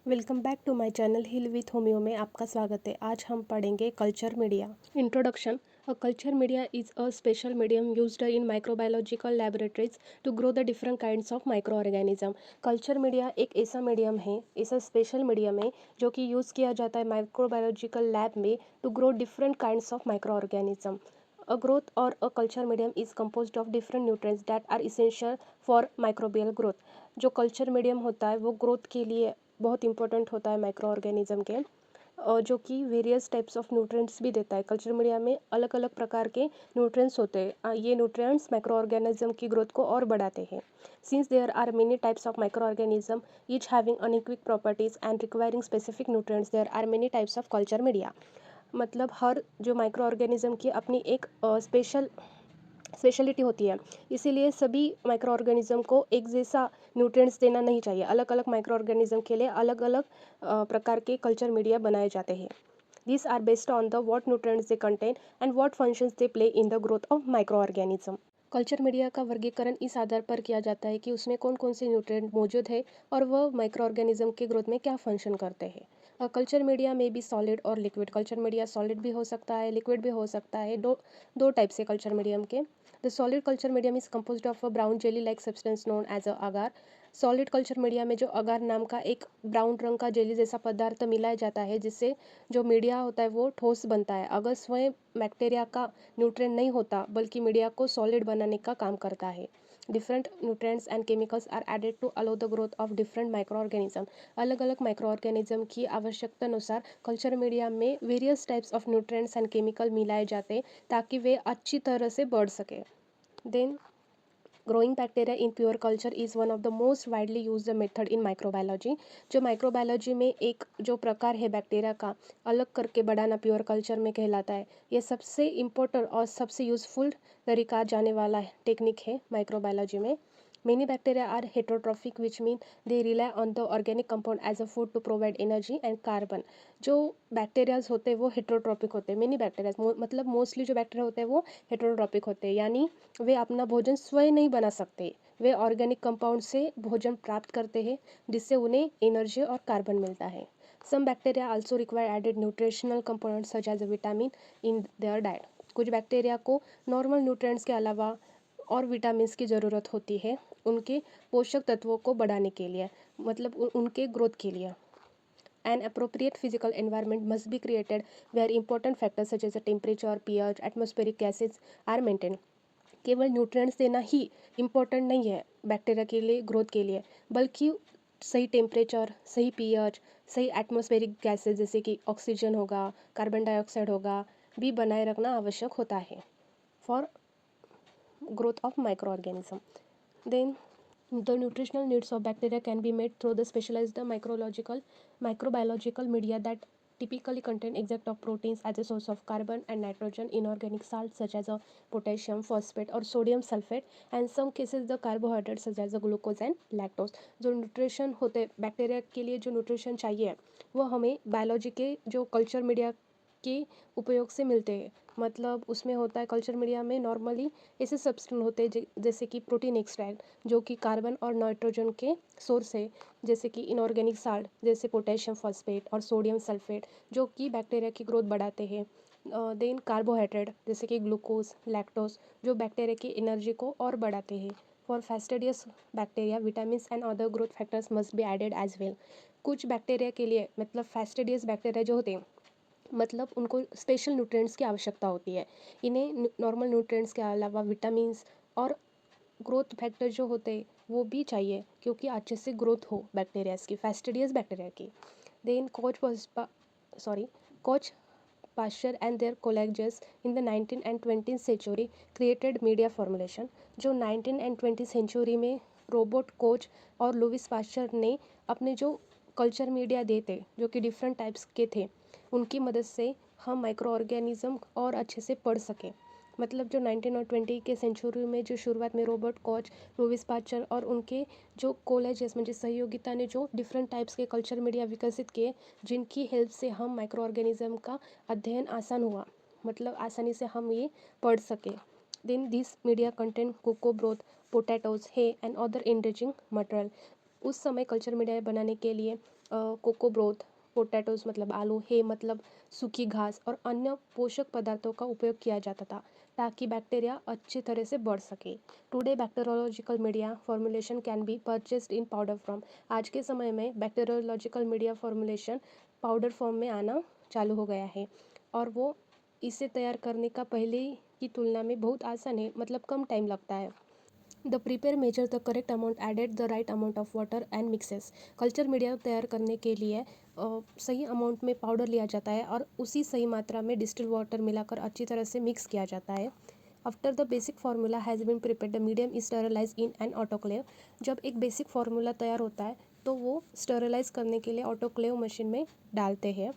Welcome back to my channel heal with homeo में आपका स्वागत है। आज हम पढ़ेंगे culture media. Introduction. A culture media is a special medium used in microbiological laboratories to grow the different kinds of micro organism. Culture media एक ऐसा medium है, ऐसा स्पेशल मीडियम है जो कि यूज़ किया जाता है माइक्रोबायोलॉजिकल लैब में to grow different kinds of micro organism. A growth or a culture medium is composed of different nutrients that are essential for microbial growth। जो कल्चर मीडियम होता है वो ग्रोथ के लिए बहुत इंपॉर्टेंट होता है माइक्रो ऑर्गेनिज्म के, और जो कि वेरियस टाइप्स ऑफ न्यूट्रिएंट्स भी देता है। कल्चर मीडिया में अलग अलग प्रकार के न्यूट्रिएंट्स होते हैं। ये न्यूट्रिएंट्स माइक्रो ऑर्गेनिज्म की ग्रोथ को और बढ़ाते हैं। Since there are many types of micro organism each having unique properties and requiring specific nutrients, there are many types of culture media. मतलब हर जो माइक्रो ऑर्गेनिज्म की अपनी एक स्पेशलिटी होती है, इसीलिए सभी माइक्रो ऑर्गेनिज्म को एक जैसा न्यूट्रिएंट्स देना नहीं चाहिए। अलग अलग माइक्रो ऑर्गेनिज्म के लिए अलग अलग प्रकार के कल्चर मीडिया बनाए जाते हैं। These are based on the what nutrients they contain and what functions they play in the growth of microorganism। Culture media का वर्गीकरण इस आधार पर किया जाता है कि उसमें कौन कौन से न्यूट्रिएंट मौजूद है और वह माइक्रो ऑर्गेनिज्म के ग्रोथ में क्या फंक्शन करते हैं। कल्चर मीडिया में भी सॉलिड और लिक्विड। कल्चर मीडिया सॉलिड भी हो सकता है, लिक्विड भी हो सकता है। दो टाइप से कल्चर मीडियम के। The solid culture medium is composed of a brown jelly like substance known as a agar. Solid culture media में जो अगार नाम का एक ब्राउन रंग का जेली जैसा पदार्थ मिलाया जाता है, जिससे जो मीडिया होता है वो ठोस बनता है। अगर स्वयं बैक्टीरिया का न्यूट्रिएंट नहीं होता बल्कि मीडिया को सॉलिड बनाने का काम करता है। Different nutrients and chemicals are added to allow the growth of different micro organism. अलग अलग माइक्रो ऑर्गेनिज्म की आवश्यकता अनुसार कल्चर मीडिया में various types of nutrients and chemical मिलाए जाते हैं ताकि वे अच्छी तरह से बढ़ सके। Then growing bacteria in pure culture is one of the most widely used method in microbiology. जो माइक्रोबायोलॉजी में एक जो प्रकार है बैक्टीरिया का अलग करके बढ़ाना प्योर कल्चर में कहलाता है। ये सबसे इम्पोर्टेंट और सबसे यूज़फुल तरीका जाने वाला टेक्निक है माइक्रोबायोलॉजी में। Many bacteria are heterotrophic, which mean they rely on the organic compound as a food to provide energy and carbon। जो बैक्टीरियाज होते हैं वो हेट्रोट्रॉपिक होते हैं। मेनी बैक्टीरियाज मतलब मोस्टली जो बैक्टीरिया होते हैं वो हेट्रोट्रॉपिक होते हैं, यानी वे अपना भोजन स्वयं नहीं बना सकते। वे ऑर्गेनिक कंपाउंड से भोजन प्राप्त करते हैं जिससे उन्हें एनर्जी और कार्बन मिलता है। Some bacteria also require added nutritional components such as vitamin in their diet. कुछ बैक्टीरिया को नॉर्मल न्यूट्रिएंट्स के अलावा और विटामिन्स की ज़रूरत होती है उनके पोषक तत्वों को बढ़ाने के लिए, मतलब उनके ग्रोथ के लिए। An appropriate physical environment must be created where important factors such as the temperature, pH, atmospheric gases are maintained। केवल न्यूट्रिएंट्स देना ही इम्पोर्टेंट नहीं है बैक्टीरिया के लिए ग्रोथ के लिए, बल्कि सही टेम्परेचर, सही पीएच, सही एटमॉस्फेरिक गैसेस जैसे कि ऑक्सीजन होगा, कार्बन डाइऑक्साइड होगा, भी बनाए रखना आवश्यक होता है for growth of microorganism। Then the nutritional needs of bacteria can be met through the specialized microbiological media that typically contain extract of proteins as a source of carbon and nitrogen, inorganic salts such as potassium, phosphate or sodium sulfate, and some cases the carbohydrates such as glucose and lactose। जो nutrition होते bacteria के लिए जो nutrition चाहिए वो हमें biology के जो कल्चर मीडिया के उपयोग से मिलते हैं। मतलब उसमें होता है कल्चर मीडिया में नॉर्मली ऐसे सब्सटेंस होते हैं जैसे कि प्रोटीन एक्सट्रैक्ट जो कि कार्बन और नाइट्रोजन के सोर्स है, जैसे कि इनऑर्गेनिक साल्ट जैसे पोटेशियम फॉस्फेट और सोडियम सल्फेट जो कि बैक्टीरिया की ग्रोथ बढ़ाते हैं। देन कार्बोहाइड्रेट जैसे कि ग्लूकोज, लैक्टोज जो बैक्टीरिया की एनर्जी को और बढ़ाते हैं। For fastidious bacteria vitamin and other growth factors must be added as well. कुछ बैक्टीरिया के लिए मतलब फैस्टिडियस बैक्टीरिया जो होते हैं मतलब उनको स्पेशल न्यूट्रिएंट्स की आवश्यकता होती है। इन्हें नॉर्मल न्यूट्रिएंट्स के अलावा विटामिन्स और ग्रोथ फैक्टर जो होते हैं वो भी चाहिए क्योंकि अच्छे से ग्रोथ हो बैक्टीरियाज की, फैस्टिडियस बैक्टीरिया की। Then Koch Pasteur and their colleagues in the 19 and 20 century created media formulation. जो 19 एंड 20 सेंचुरी में रोबोट कोच और लुइस पास्चर ने अपने जो कल्चर मीडिया देते जो कि डिफरेंट टाइप्स के थे, उनकी मदद से हम माइक्रो ऑर्गेनिज्म और अच्छे से पढ़ सकें। मतलब जो 19 और 20 के सेंचुरी में जो शुरुआत में रॉबर्ट कॉच, लुइस पास्चर और उनके जो कोलेजेस म्हणजे सहयोगिता ने जो डिफरेंट टाइप्स के कल्चर मीडिया विकसित किए जिनकी हेल्प से हम माइक्रो ऑर्गेनिज्म का अध्ययन आसान हुआ, मतलब आसानी से हम ये पढ़ सकें। Then this media content cocoa broth, potatoes, hay and other enriching material. उस समय कल्चर मीडिया बनाने के लिए कोको ब्रोथ, पोटैटोज़ मतलब आलू, हे मतलब सूखी घास और अन्य पोषक पदार्थों का उपयोग किया जाता था ताकि बैक्टीरिया अच्छी तरह से बढ़ सके। Today bacteriological media formulation can be purchased in powder form. आज के समय में bacteriological media formulation powder form में आना चालू हो गया है और वो इसे तैयार करने का पहले की तुलना में बहुत आसान है, मतलब कम टाइम लगता है। The prepare measure the correct amount added the right amount of water and mixes. Culture media तैयार करने के लिए सही अमाउंट में पाउडर लिया जाता है और उसी सही मात्रा में डिस्टिल वाटर मिलाकर अच्छी तरह से मिक्स किया जाता है। After the basic formula has been prepared the medium is sterilize in an autoclave. जब एक बेसिक फार्मूला तैयार होता है तो वो स्टरलाइज करने के लिए ऑटोक्लेव मशीन में डालते हैं।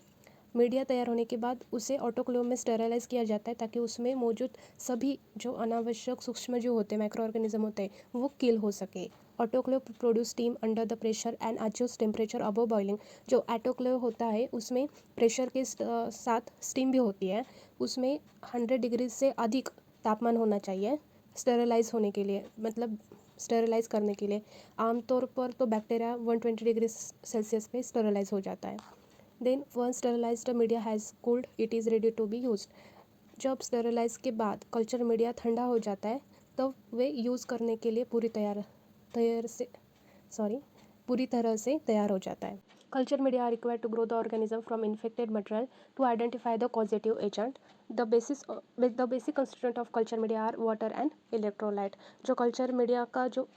मीडिया तैयार होने के बाद उसे ऑटोक्लेव में स्टेरलाइज किया जाता है ताकि उसमें मौजूद सभी जो अनावश्यक सूक्ष्म होते हैं, माइक्रो ऑर्गेनिज्म होते हैं, वो किल हो सके। Autoclave produce steam under the pressure and adjust temperature above boiling. जो ऑटोक्लेव होता है उसमें प्रेशर के साथ स्टीम भी होती है, उसमें 100 डिग्री से अधिक तापमान होना चाहिए स्टेरलाइज होने के लिए, मतलब स्टेरलाइज करने के लिए। आमतौर पर तो बैक्टीरिया 120 डिग्री सेल्सियस पे स्टेरलाइज हो जाता है। Then once sterilized media has cooled it is ready to be used। जब स्टेरलाइज के बाद कल्चर मीडिया ठंडा हो जाता है तब वे यूज़ करने के लिए पूरी तरह से तैयार हो जाता है। Culture media are required to grow the organism from infected material to identify the positive agent. The basic constituent of culture media are water and electrolyte. जो कल्चर मीडिया का जो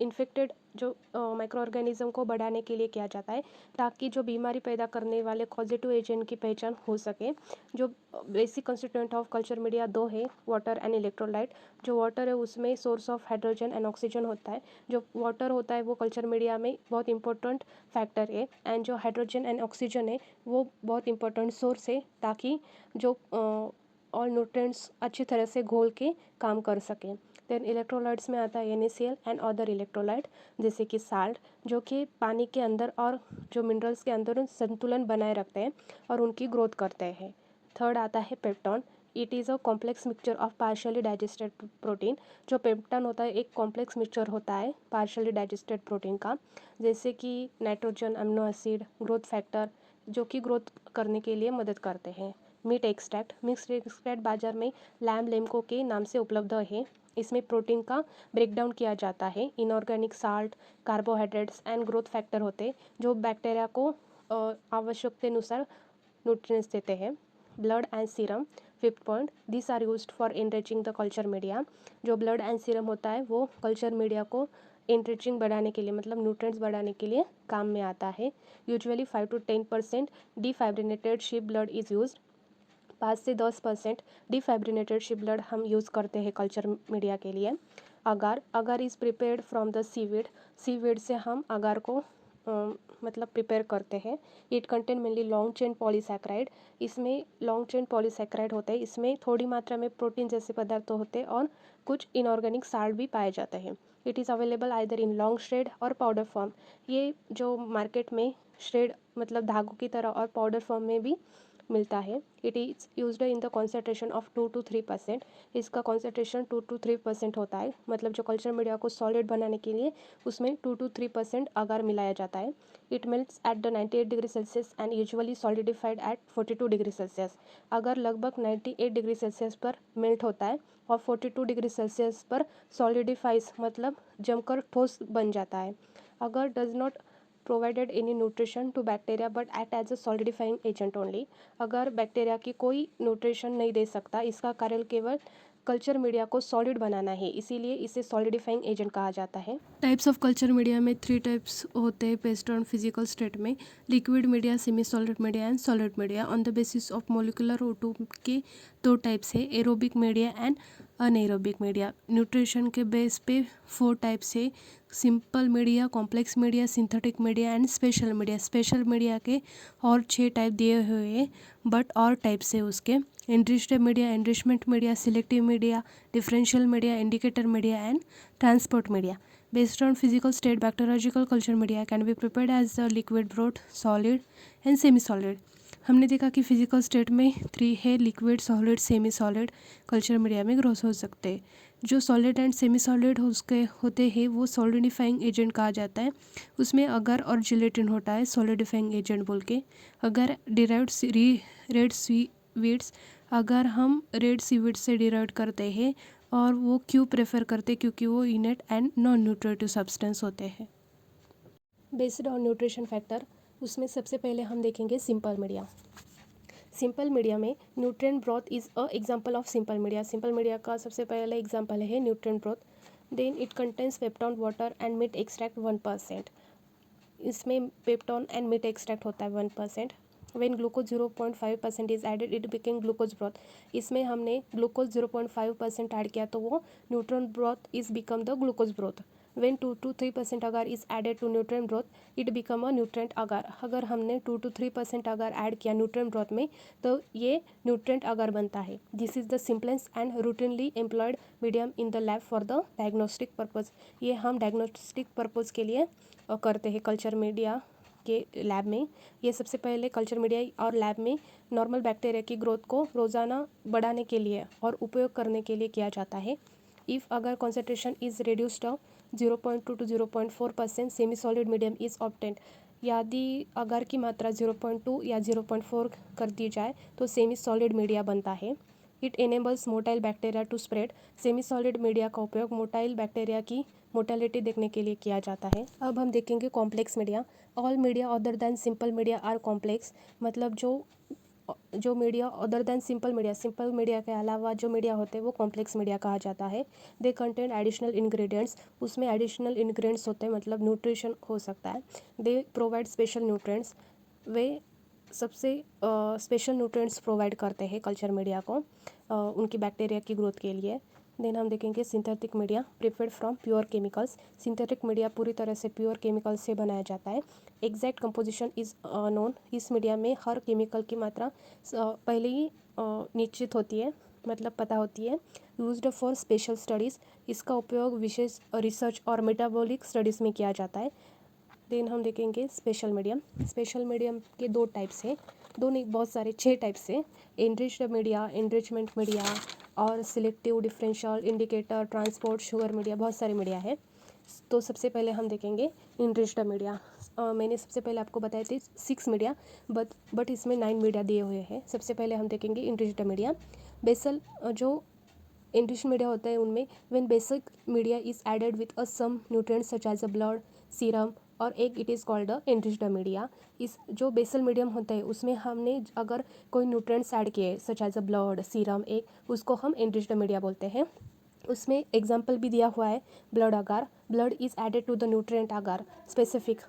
इन्फेक्टेड जो माइक्रो ऑर्गेनिज्म को बढ़ाने के लिए किया जाता है ताकि जो बीमारी पैदा करने वाले पॉजिटिव एजेंट की पहचान हो सके। जो basic constituent of culture media दो है, वाटर एंड इलेक्ट्रोलाइट। जो वाटर है उसमें source of hydrogen and oxygen होता है। जो वाटर होता है वो कल्चर मीडिया में बहुत इंपॉर्टेंट फैक्टर है एंड जो हाइड्रोजन एंड ऑक्सीजन है वो बहुत इंपॉर्टेंट सोर्स है ताकि जो ऑल न्यूट्रिएंट्स अच्छी तरह से घोल के काम कर सकें। देन इलेक्ट्रोलाइट्स में आता है NaCl एंड अदर इलेक्ट्रोलाइट जैसे कि साल्ट, जो कि पानी के अंदर और जो मिनरल्स के अंदर संतुलन बनाए रखते हैं और उनकी ग्रोथ करते हैं। थर्ड आता है peptone. It is a complex mixture of partially digested protein. जो पेप्टोन होता है एक कॉम्प्लेक्स मिक्सचर होता है पार्शियली डाइजेस्टेड प्रोटीन का, जैसे कि nitrogen, amino acid, growth factor, जो कि ग्रोथ करने के लिए मदद करते हैं। Meet extract. मिक्स एक्सट्रैक्ट बाजार में लेम्को के नाम से उपलब्ध है। इसमें प्रोटीन का ब्रेकडाउन किया जाता है। Inorganic salt, carbohydrates and growth factor होते जो बैक्टीरिया को आवश्यकतानुसार न्यूट्रिएंट्स देते हैं। Blood and serum. Fifth point, this are used for enriching the culture media. जो ब्लड एंड सीरम होता है वो कल्चर मीडिया को एनरिचिंग बढ़ाने के लिए, मतलब न्यूट्रिएंट्स बढ़ाने के लिए काम में आता है। Usually 5 to 10% defibrinated sheep blood is used. 5 से 10% डिफाइब्रिनेटेड शीप ब्लड हम यूज़ करते हैं कल्चर मीडिया के लिए। Agar is prepared from the seaweed. Seaweed से हम अगार को मतलब प्रिपेयर करते हैं। It contain mainly long chain polysaccharide. इसमें लॉन्ग चेन पॉलीसैकेराइड होते हैं। इसमें थोड़ी मात्रा में प्रोटीन जैसे पदार्थ होते हैं और कुछ इनऑर्गेनिक साल्ट भी पाए जाते हैं। It is available either in long shred और पाउडर फॉर्म। ये जो मार्केट में श्रेड मतलब धागों की तरह और पाउडर फॉर्म में भी मिलता है। It is used in the concentration of 2 to 3%। इसका कॉन्सेंट्रेशन 2 to 3% होता है, मतलब जो कल्चर मीडिया को सॉलिड बनाने के लिए उसमें 2 to 3% अगार मिलाया जाता है। It melts at the 98 degree Celsius and usually solidified at 42 degree Celsius. Agar लगभग 98 डिग्री सेल्सियस पर मेल्ट होता है और 42 डिग्री सेल्सियस पर सॉलिडिफाइज मतलब जमकर ठोस बन जाता है। Agar does not provided any nutrition to bacteria but act as a solidifying agent only. Agar bacteria की कोई न्यूट्रिशन नहीं दे सकता, इसका कार्य केवल कल्चर मीडिया को सॉलिड बनाना है, इसीलिए इसे सॉलिडिफाइंग एजेंट कहा जाता है। टाइप्स ऑफ कल्चर मीडिया में 3 टाइप्स होते हैं बेस्ड ऑन फिजिकल स्टेट में। Liquid media, semi solid media and solid media. On the basis of molecular O2 के 2 टाइप्स है, aerobic media and anaerobic media. Nutrition के बेस पे 4 types है, simple media, complex media, synthetic media and special media. Special media के और 6 type दिए हुए हैं बट और टाइप्स है उसके। Enriched media, enrichment media, selective media, differential media, indicator media and transport media. Based on physical state, bacteriological culture media can be prepared as a liquid, broth, solid and semi-solid। हमने देखा कि physical state में 3 है, liquid, solid, semi solid. Culture media में growth हो सकते हैं। जो सॉलिड एंड सेमी सॉलिड उसके होते हैं वो सॉलिडिफाइंग एजेंट कहा जाता है। उसमें अगर और जिलेटिन होता है सॉलिडिफाइंग एजेंट बोल के। अगर डिराइव्ड रेड सीवीड्स, अगर हम रेड सीवीड से डिराइव करते हैं, और वो क्यों प्रेफर करते हैं, क्योंकि वो इनेट एंड नॉन न्यूट्रिटिव सब्सटेंस होते हैं। बेस्ड ऑन न्यूट्रिशन फैक्टर, उसमें सबसे पहले हम देखेंगे सिंपल मीडिया। सिंपल मीडिया में nutrient broth is a example of simple media. Simple media का सबसे पहले एग्जांपल है nutrient broth. Then it contains peptone, water and meat extract 1%। इसमें पेप्टोन एंड मीट एक्सट्रैक्ट होता है 1%। When glucose 0.5% is added it became glucose broth. इसमें हमने glucose 0.5% add किया तो वो nutrient broth is become the glucose broth. When 2 to 3% agar is added to nutrient broth it become a nutrient agar. अगर हमने 2 to 3% अगर add किया nutrient broth में तो ये न्यूट्रिएंट अगार बनता है। This is the simplest and routinely employed medium in the lab for the diagnostic purpose. ये हम डायग्नोस्टिक पर्पज़ के लिए करते हैं कल्चर मीडिया के लैब में। ये सबसे पहले कल्चर मीडिया और लैब में नॉर्मल बैक्टीरिया की ग्रोथ को रोज़ाना बढ़ाने के लिए और उपयोग करने के लिए किया जाता है। इफ़ अगर concentration is reduced 0.2 to 0.4% semi solid medium is obtained. यदि अगर की मात्रा 0.2 या 0.4 कर दी जाए तो सेमी सॉलिड मीडिया बनता है। It enables motile bacteria to spread. Semi solid media का उपयोग मोटाइल बैक्टीरिया की मोटेलिटी देखने के लिए किया जाता है। अब हम देखेंगे complex media. All media other than simple media are complex. मतलब जो media other than simple media के अलावा जो मीडिया होते हैं वो कॉम्प्लेक्स मीडिया कहा जाता है। They contain additional ingredients. उसमें एडिशनल इंग्रेडिएंट्स होते हैं, मतलब न्यूट्रिशन हो सकता है। They provide special nutrients. वे सबसे स्पेशल न्यूट्रिएंट्स प्रोवाइड करते हैं कल्चर मीडिया को उनकी बैक्टीरिया की ग्रोथ के लिए। देन हम देखेंगे synthetic media prepared from pure chemicals. Synthetic media पूरी तरह से प्योर केमिकल से बनाया जाता है। Exact composition is known. इस मीडिया में हर केमिकल की मात्रा पहले ही निश्चित होती है, मतलब पता होती है। Used for special studies. इसका उपयोग विशेष रिसर्च और मेटाबॉलिक स्टडीज़ में किया जाता है। देन हम देखेंगे स्पेशल मीडियम। स्पेशल मीडियम के दो टाइप्स हैं, दो नहीं बहुत सारे 6 टाइप्स हैं। एनरिच्ड मीडिया, एनरिचमेंट मीडिया और selective, differential, indicator, transport, sugar media, बहुत सारे मीडिया है। तो सबसे पहले हम देखेंगे एनरिच्ड मीडिया। मैंने सबसे पहले आपको बताए थे 6 मीडिया, बट इसमें 9 मीडिया दिए हुए हैं। सबसे पहले हम देखेंगे एनरिच्ड मीडिया। बेसल जो एनरिच्ड मीडिया होता है उनमें when basic media is added with a some nutrients such as a blood, serum और egg, it is called a enriched media. इस जो बेसल मीडियम होता है उसमें हमने अगर कोई न्यूट्रिएंट्स ऐड किए such as a blood, serum, egg, उसको हम एनरिच्ड मीडिया बोलते हैं। उसमें एग्जाम्पल भी दिया हुआ है blood agar. Blood is added to the nutrient agar specific.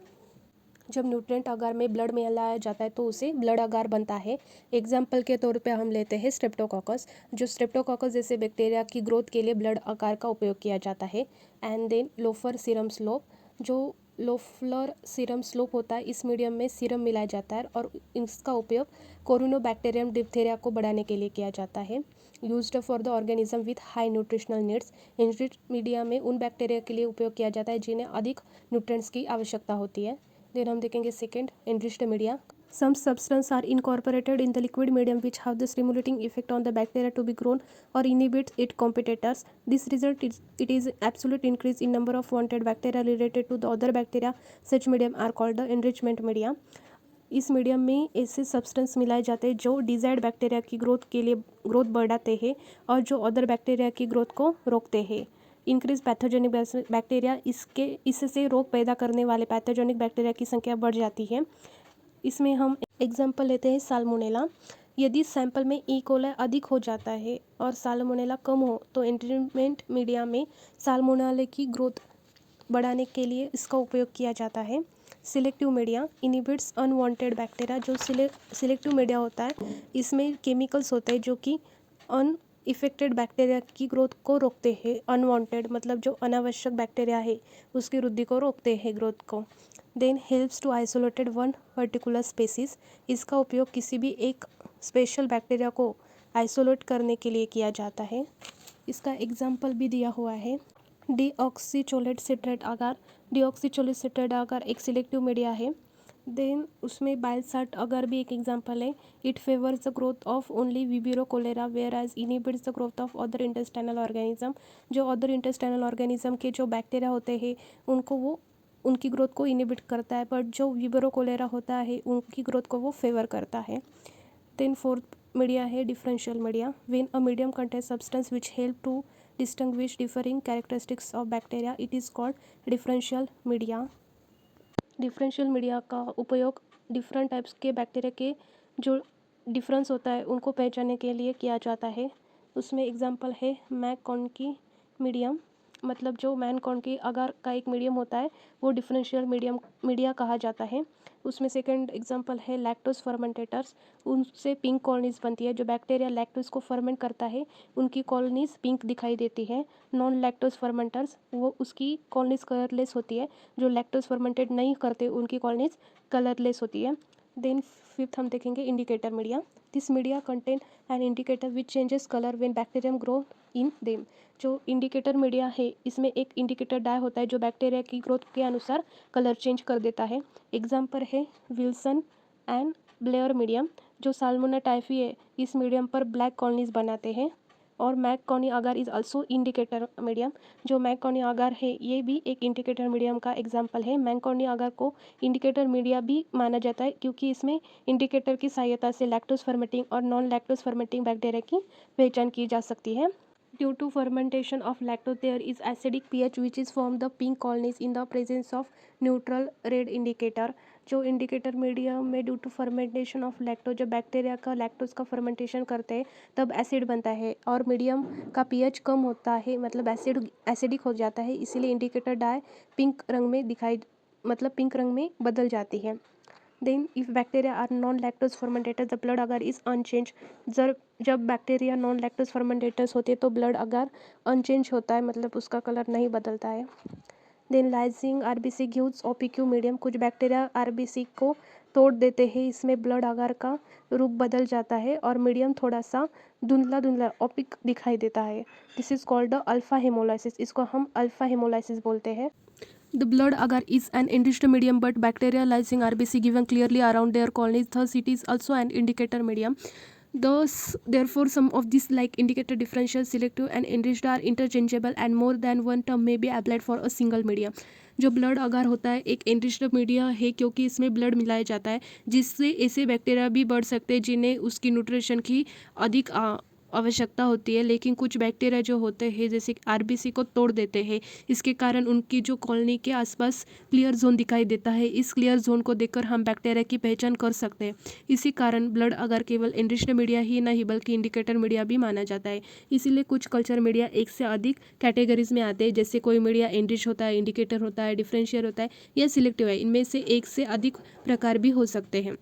जब न्यूट्रिएंट अगार में ब्लड में लाया जाता है तो उसे ब्लड अगार बनता है। एग्जाम्पल के तौर पे हम लेते हैं स्ट्रेप्टोकोकस। जो स्ट्रेप्टोकोकस जैसे बैक्टीरिया की ग्रोथ के लिए ब्लड अगार का उपयोग किया जाता है। And then Loeffler serum slope. जो लोफलर सीरम स्लोप होता है इस मीडियम में सीरम मिलाया जाता है और इसका उपयोग कोरोनोबैक्टीरियम डिप्थेरिया को बढ़ाने के लिए किया जाता है। Used for the organism with high nutritional needs. Enriched media में उन बैक्टीरिया के लिए उपयोग किया जाता है जिन्हें अधिक न्यूट्रिएंट्स की आवश्यकता होती है। देन हम देखेंगे second enriched media. Some substances are incorporated in the liquid medium which have the stimulating effect on the bacteria to be grown or inhibits its competitors. This result is it is absolute increase in number of wanted bacteria related to the other bacteria. Such medium are called the enrichment media. इस medium में ऐसे substance मिलाए जाते हैं जो desired bacteria की growth के लिए ग्रोथ बढ़ाते हैं और जो अदर बैक्टीरिया की ग्रोथ को रोकते हैं। इंक्रीज पैथोजेनिक बैक्टीरिया, इससे रोग पैदा करने वाले पैथोजेनिक बैक्टीरिया की संख्या बढ़ जाती है। इसमें हम एग्जांपल लेते हैं साल्मोनेला। यदि सैंपल में ई कोलाई अधिक हो जाता है और साल्मोनेला कम हो तो एंट्रीटमेंट मीडिया में साल्मोनेला की ग्रोथ बढ़ाने के लिए इसका उपयोग किया जाता है। Selective media inhibits unwanted bacteria. जो सिलेक्टिव मीडिया होता है इसमें केमिकल्स होते हैं जो कि इफेक्टेड बैक्टीरिया की ग्रोथ को रोकते हैं। अनवांटेड मतलब जो अनावश्यक बैक्टीरिया है उसकी वृद्धि को रोकते हैं, ग्रोथ को। Then helps to isolated one particular species. इसका उपयोग किसी भी एक स्पेशल बैक्टीरिया को आइसोलेट करने के लिए किया जाता है। इसका एग्जाम्पल भी दिया हुआ है डीऑक्सीचोलेट सिट्रेट अगार। डीऑक्सीचोलेट सिट्रेट अगार एक सिलेक्टिव मीडिया है देन उसमें बाइलसाट अगर भी एक एग्जांपल है। It favours the growth of only vibrio cholera whereas inhibits the growth of other intestinal organism. जो अदर इंटेस्टाइनल ऑर्गेनिज्म के जो बैक्टीरिया होते हैं उनको वो उनकी ग्रोथ को इनहिबिट करता है, बट जो विबिरो कोलेरा होता है उनकी ग्रोथ को वो फेवर करता है। देन फोर्थ मीडिया है differential media. When a medium contains substance which help to distinguish differing characteristics of bacteria it is called differential media. Differential media का उपयोग डिफरेंट टाइप्स के बैक्टीरिया के जो डिफरेंस होता है उनको पहचानने के लिए किया जाता है। उसमें एग्जांपल है मैककॉनकी मीडियम, मतलब जो मैनकॉनकी अगर का एक मीडियम होता है वो डिफरेंशियल मीडिया कहा जाता है। उसमें सेकंड एग्जांपल है लैक्टोज फर्मेंटेटर्स। उनसे पिंक कॉलोनीज बनती है। जो बैक्टीरिया लैक्टोज को फर्मेंट करता है उनकी कॉलोनीज पिंक दिखाई देती है। नॉन लैक्टोज फर्मेंटर्स वो उसकी कॉलोनीज कलरलेस होती है। जो लैक्टोज फर्मेंटेड नहीं करते उनकी कॉलोनीज कलरलेस होती है। देन फिफ्थ हम देखेंगे indicator media. This media contain an indicator which changes colour when bacterium grow in them. जो इंडिकेटर मीडिया है इसमें एक इंडिकेटर डाई होता है जो बैक्टीरिया की ग्रोथ के अनुसार कलर चेंज कर देता है। एग्जाम्पल है विल्सन एंड ब्लेयर मीडियम। जो साल्मोना टाइफी है इस मीडियम पर ब्लैक कॉलोनीज बनाते हैं। और मैककॉनी अगार इज़ आल्सो इंडिकेटर मीडियम। जो मैककॉनी अगार है ये भी एक इंडिकेटर मीडियम का एग्जाम्पल है। मैककॉनी अगार को इंडिकेटर मीडिया भी माना जाता है क्योंकि इसमें इंडिकेटर की सहायता से लैक्टोज फर्मेंटिंग और नॉन लैक्टोज फर्मेंटिंग बैक्टीरिया की पहचान की जा सकती है। Due to fermentation of lactose, there is acidic pH which is form the pink colonies in the presence of neutral red indicator। जो इंडिकेटर मीडियम में due to fermentation of lactose, जब bacteria का लैक्टोज का fermentation करते हैं तब acid बनता है और मीडियम का पीएच कम होता है, मतलब एसिडिक हो जाता है, इसीलिए इंडिकेटर डाई पिंक रंग में पिंक रंग में बदल जाती है। Then if bacteria are non lactose fermenter the blood agar is unchanged. जब बैक्टीरिया नॉन लैक्टोज फर्मेंटेटर्स होते हैं तो ब्लड अगर अनचेंज होता है, मतलब उसका कलर नहीं बदलता है। Then lysing RBC gives opaque medium. कुछ बैक्टीरिया आरबीसी को तोड़ देते हैं, इसमें ब्लड अगार का रूप बदल जाता है और मीडियम थोड़ा सा धुंधला धुंधला ओपिक दिखाई देता है। This is called the alpha haemolysis. इसको हम अल्फा हेमोलाइसिस बोलते हैं। The blood agar is an enriched medium but bacteria lysing RBC given clearly around their colonies, thus it is also an indicator medium. Thus, therefore, some of these like indicator differential, selective and enriched are interchangeable and more than one term may be applied for a single medium. जो blood अगार होता है एक enriched media है क्योंकि इसमें blood मिलाया जाता है जिससे ऐसे बैक्टीरिया भी बढ़ सकते हैं जिन्हें उसकी न्यूट्रिशन की अधिक आवश्यकता होती है, लेकिन कुछ बैक्टीरिया जो होते हैं जैसे आरबीसी को तोड़ देते हैं, इसके कारण उनकी जो कॉलोनी के आसपास क्लियर जोन दिखाई देता है। इस क्लियर जोन को देखकर हम बैक्टीरिया की पहचान कर सकते हैं। इसी कारण ब्लड अगर केवल एनरिच्ड मीडिया ही नहीं बल्कि इंडिकेटर मीडिया भी माना जाता है। इसीलिए कुछ कल्चर मीडिया एक से अधिक कैटेगरीज में आते हैं, जैसे कोई मीडिया एनरिच होता है, इंडिकेटर होता है, डिफरेंशियल होता है या सिलेक्टिव है। इनमें से एक से अधिक प्रकार भी हो सकते हैं।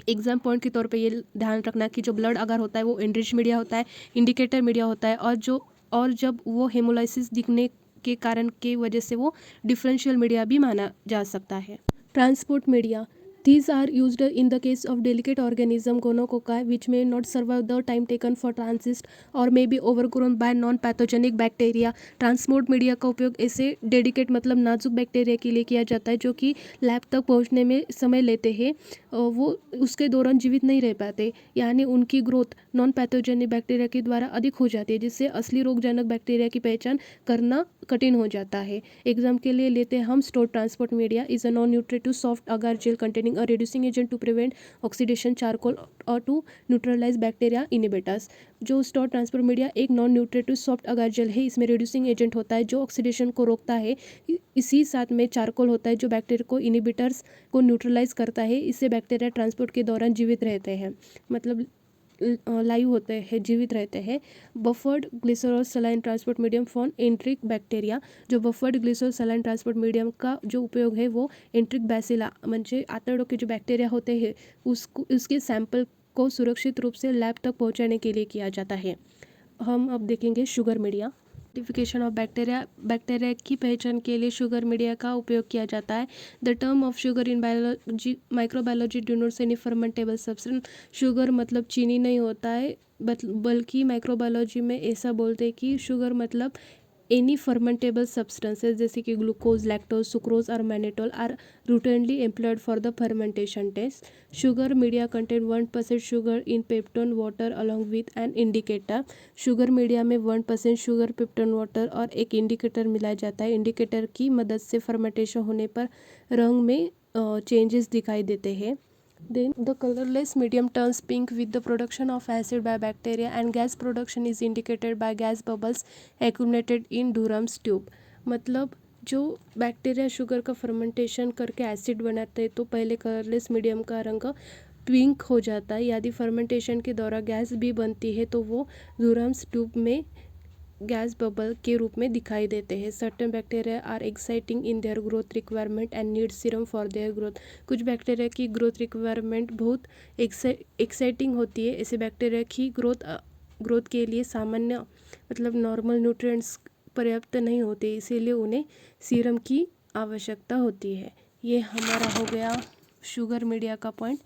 एग्जाम पॉइंट के तौर पे ये ध्यान रखना कि जो ब्लड अगर होता है वो एनरिच मीडिया होता है, इंडिकेटर मीडिया होता है और जब वो हेमोलाइसिस दिखने के कारण के वजह से वो डिफरेंशियल मीडिया भी माना जा सकता है। Transport media these are used in the case of delicate organism gonococci which may not survive the time taken for transit or may be overgrown by non-pathogenic bacteria। Transport media का उपयोग ऐसे dedicate मतलब नाजुक bacteria के लिए किया जाता है जो कि लैब तक पहुंचने में समय लेते हैं, वो उसके दौरान जीवित नहीं रह पाते, यानी उनकी ग्रोथ नॉन पैथोजेनिक बैक्टीरिया के द्वारा अधिक हो जाती है जिससे असली रोगजनक बैक्टीरिया की पहचान करना कठिन हो जाता है। एग्जाम के लिए लेते हैं हम store transport media is a non nutritive soft agar gel containing a reducing agent to prevent oxidation charcoal or to neutralize bacteria inhibitors। जो स्टोर ट्रांसपोर्ट मीडिया एक non nutritive soft agar jail है, इसमें reducing agent होता है जो oxidation को रोकता है, इसी साथ में चारकोल होता है जो बैक्टीरिया को इनिबिटर्स को न्यूट्रलाइज करता है, इससे बैक्टीरिया ट्रांसपोर्ट के दौरान जीवित रहते हैं, मतलब लाइव होते हैं, जीवित रहते हैं। Buffered glycerol saline transport medium for enteric bacteria. जो buffered glycerol saline transport medium का जो उपयोग है वो एंट्रिक बैसिला म्हणजे आंतड़ों के जो बैक्टीरिया होते हैं उसके सैंपल को सुरक्षित रूप से लैब तक पहुंचाने के लिए किया जाता है। हम अब देखेंगे sugar media. Identification of bacteria की पहचान के लिए शुगर मीडिया का उपयोग किया जाता है। The term of sugar in microbiology denotes any fermentable substance. Sugar मतलब चीनी नहीं होता है, बल्कि माइक्रोबायोलॉजी में ऐसा बोलते हैं कि शुगर मतलब एनी फर्मेंटेबल सब्सटेंसेस जैसे कि ग्लूकोज, लैक्टोज, सुक्रोज और मैनेटोल are routinely employed for the fermentation test. Sugar media contain 1% sugar in peptone water along with an indicator. Sugar media में 1% शुगर पेप्टोन वाटर और एक इंडिकेटर मिलाया जाता है. इंडिकेटर की मदद से फर्मेंटेशन होने पर रंग में चेंजेस दिखाई देते हैं. Then the colorless medium turns pink with the production of acid by bacteria and gas production is indicated by gas bubbles accumulated in Durham's tube. मतलब जो बैक्टीरिया शुगर का फर्मेंटेशन करके एसिड बनाते हैं तो पहले कलरलेस मीडियम का रंग पिंक हो जाता है. यदि फर्मेंटेशन के दौरान गैस भी बनती है तो वो डूरम्स ट्यूब में गैस बबल के रूप में दिखाई देते हैं. Certain bacteria are exciting in their growth requirement and need serum for their growth. कुछ बैक्टीरिया की ग्रोथ रिक्वायरमेंट बहुत एक्साइटिंग होती है. ऐसे बैक्टीरिया की ग्रोथ के लिए सामान्य मतलब नॉर्मल न्यूट्रिएंट्स पर्याप्त नहीं होते, इसीलिए उन्हें सीरम की आवश्यकता होती है. ये हमारा हो गया शुगर मीडिया का पॉइंट.